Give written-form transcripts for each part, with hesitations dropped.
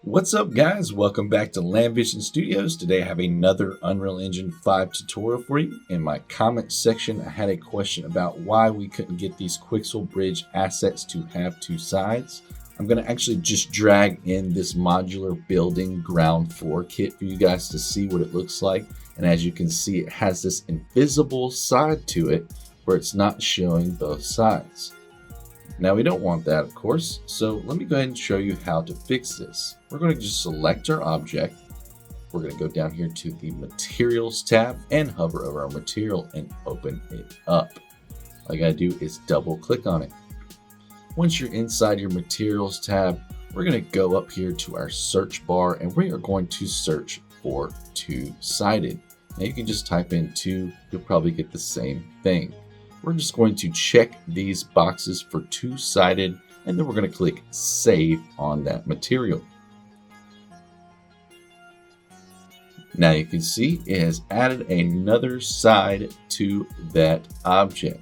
What's up, guys? Welcome back to LandVision Studios. Today I have another Unreal Engine 5 tutorial for you. In my comment section, I had a question about why we couldn't get these Quixel Bridge assets to have two sides. I'm going to actually just drag in this modular building ground floor kit for you guys to see what it looks like. And as you can see, it has this invisible side to it where it's not showing both sides. Now we don't want that, of course, so let me go ahead and show you how to fix this. We're going to just select our object. We're going to go down here to the Materials tab and hover over our material and open it up. All you got to do is double click on it. Once you're inside your Materials tab, we're going to go up here to our search bar and we are going to search for two-sided. Now you can just type in two, you'll probably get the same thing. We're just going to check these boxes for two-sided, and then we're going to click Save on that material. Now you can see it has added another side to that object.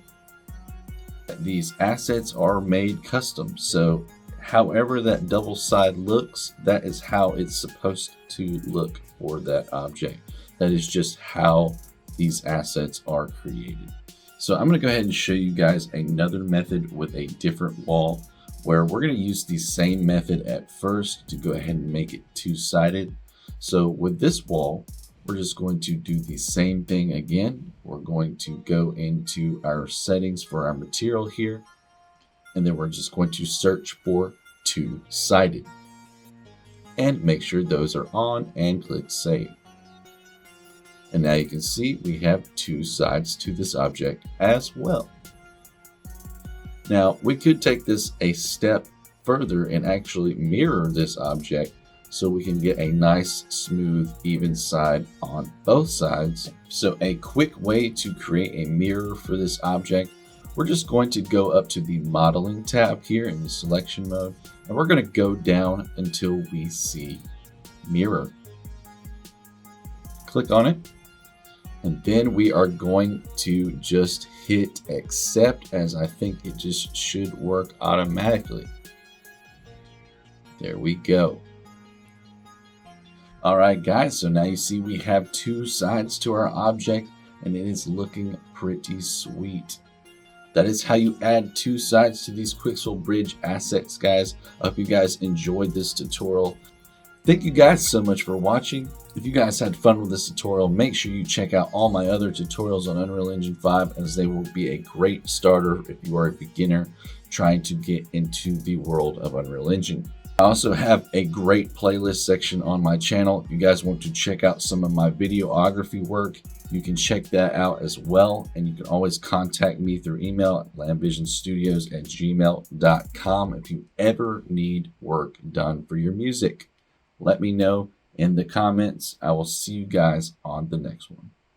These assets are made custom, so however that double side looks, that is how it's supposed to look for that object. That is just how these assets are created. So I'm going to go ahead and show you guys another method with a different wall where we're going to use the same method at first to go ahead and make it two-sided. So with this wall, we're just going to do the same thing again. We're going to go into our settings for our material here, and then we're just going to search for two-sided and make sure those are on and click Save. And now you can see we have two sides to this object as well. Now we could take this a step further and actually mirror this object so we can get a nice, smooth, even side on both sides. So a quick way to create a mirror for this object, we're just going to go up to the modeling tab here in the selection mode, and we're going to go down until we see mirror. Click on it. And then we are going to just hit accept, as I think it just should work automatically. There we go. All right, guys, so now you see we have two sides to our object and it is looking pretty sweet. That is how you add two sides to these Quixel Bridge assets, guys. I hope you guys enjoyed this tutorial. Thank you guys so much for watching. If you guys had fun with this tutorial, make sure you check out all my other tutorials on Unreal Engine 5, as they will be a great starter if you are a beginner trying to get into the world of Unreal Engine. I also have a great playlist section on my channel. If you guys want to check out some of my videography work, you can check that out as well. And you can always contact me through email at landvisionstudios@gmail.com if you ever need work done for your music. Let me know in the comments. I will see you guys on the next one.